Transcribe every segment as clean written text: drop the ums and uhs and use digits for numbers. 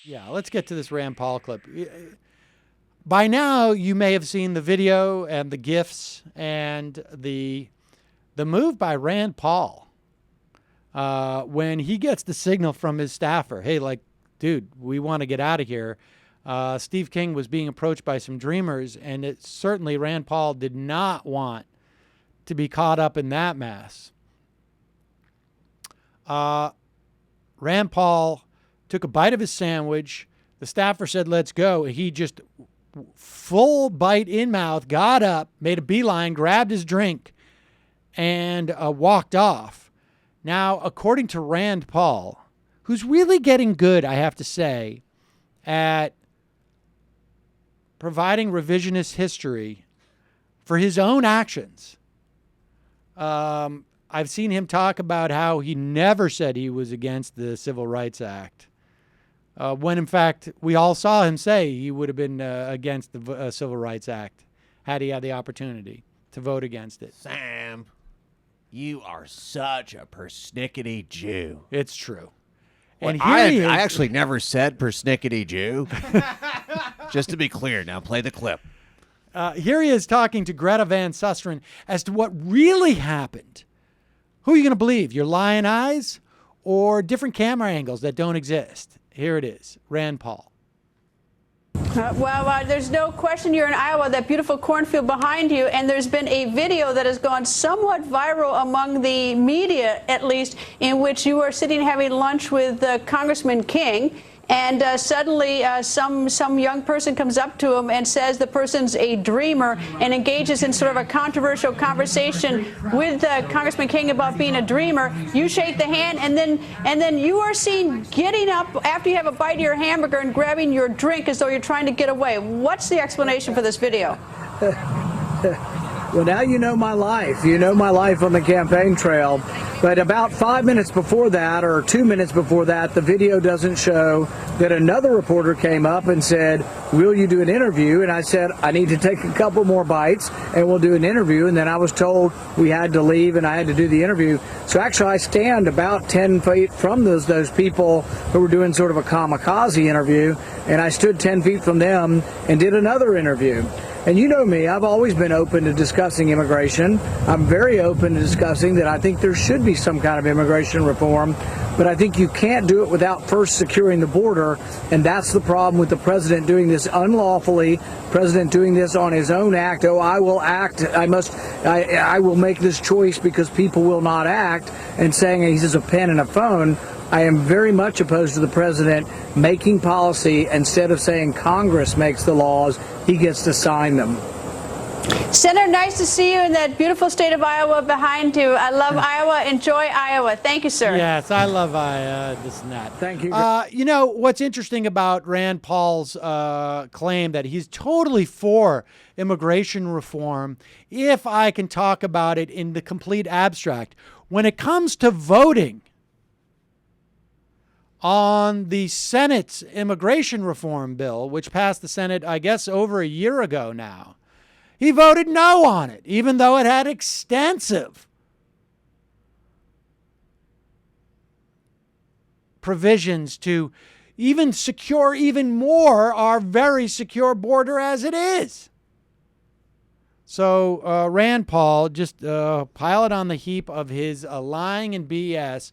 Yeah, let's get to this Rand Paul clip. By now, you may have seen the video and the GIFs and the move by Rand Paul when he gets the signal from his staffer. Hey, like, dude, we want to get out of here. Steve King was being approached by some dreamers, and it certainly Rand Paul did not want to be caught up in that mess. Rand Paul took a bite of his sandwich. The staffer said, let's go. He just full bite in mouth, got up, made a beeline, grabbed his drink, and walked off. Now, according to Rand Paul, who's really getting good, I have to say, at providing revisionist history for his own actions. I've seen him talk about how he never said he was against the Civil Rights Act, when in fact we all saw him say he would have been against the Civil Rights Act had he had the opportunity to vote against it. Sam, you are such a persnickety Jew. It's true. Well, And I here he is. actually never said persnickety Jew. Just to be clear, now play the clip. Here he is talking to Greta Van Susteren as to what really happened. Who are you going to believe? Your lying eyes or different camera angles that don't exist? Here it is, Rand Paul. There's no question you're in Iowa, that beautiful cornfield behind you, and there's been a video that has gone somewhat viral among the media, at least, in which you are sitting having lunch with Congressman King. And suddenly some young person comes up to him and says the person's a dreamer and engages in sort of a controversial conversation with Congressman King about being a dreamer. You shake the hand, and then you are seen getting up after you have a bite of your hamburger and grabbing your drink as though you're trying to get away. What's the explanation for this video? Well, now you know my life. You know my life on the campaign trail. But about 5 minutes before that, or 2 minutes before that, the video doesn't show that another reporter came up and said, will you do an interview? And I said, I need to take a couple more bites and we'll do an interview. And then I was told we had to leave and I had to do the interview. So actually I stand about 10 feet from those people who were doing sort of a kamikaze interview. And I stood 10 feet from them and did another interview. And you know me, I've always been open to discussing immigration. I'm very open to discussing that I think there should be some kind of immigration reform, but I think you can't do it without first securing the border, and that's the problem with the president doing this unlawfully, president doing this on his own act. Oh, I will act, I will make this choice because people will not act, and saying he's just a pen and a phone. I am very much opposed to the president making policy. Instead of saying Congress makes the laws, he gets to sign them. Senator, nice to see you in that beautiful state of Iowa behind you. I love Iowa. Enjoy Iowa. Thank you, sir. Yes, I love this and that. Thank you. You know, what's interesting about Rand Paul's claim that he's totally for immigration reform, if I can talk about it in the complete abstract, when it comes to voting on the Senate's immigration reform bill, which passed the Senate, I guess, over a year ago now, he voted no on it, even though it had extensive provisions to even secure even more our very secure border as it is. So Rand Paul, just pile it on the heap of his lying and BS.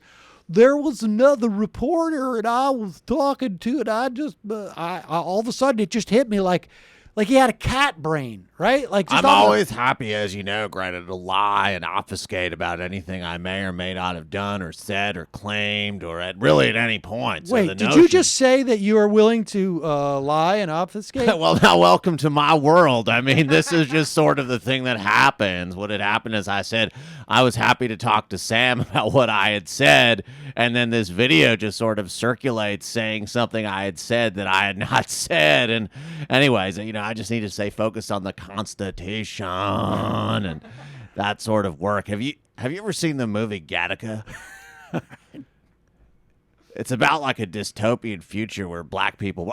There was another reporter and I was talking to, and I all of a sudden it just hit me like he had a cat brain, right? Like just I'm always happy, as you know, Greta, to lie and obfuscate about anything I may or may not have done or said or claimed or at any point. So Wait, did you just say that you are willing to lie and obfuscate? Well, now welcome to my world. I mean, this is just sort of the thing that happens. What had happened is I said I was happy to talk to Sam about what I had said, and then this video just sort of circulates saying something I had said that I had not said. And anyways, you know, I just need to stay focused on the Constitution and that sort of work. Have you ever seen the movie Gattaca? It's about like a dystopian future where black people,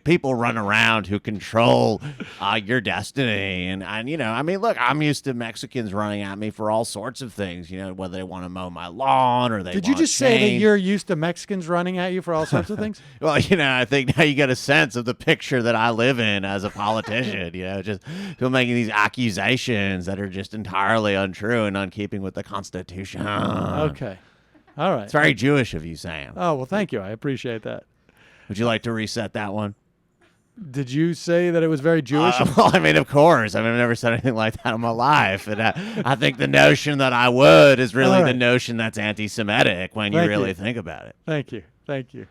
people run around who control your destiny. And, I mean, look, I'm used to Mexicans running at me for all sorts of things, whether they want to mow my lawn or they Did you want just say that change. you're used to Mexicans running at you for all sorts of things? Well, I think now you get a sense of the picture that I live in as a politician, just people making these accusations that are just entirely untrue and unkeeping with the Constitution. Okay. All right. It's very Jewish of you, Sam. Oh, well, thank you. I appreciate that. Would you like to reset that one? Did you say that it was very Jewish? Well, I mean, of course. I mean, I've never said anything like that in my life. And I think the notion that I would is really All the right. notion that's anti-Semitic when you Thank really you. think about it. Thank you. Thank you.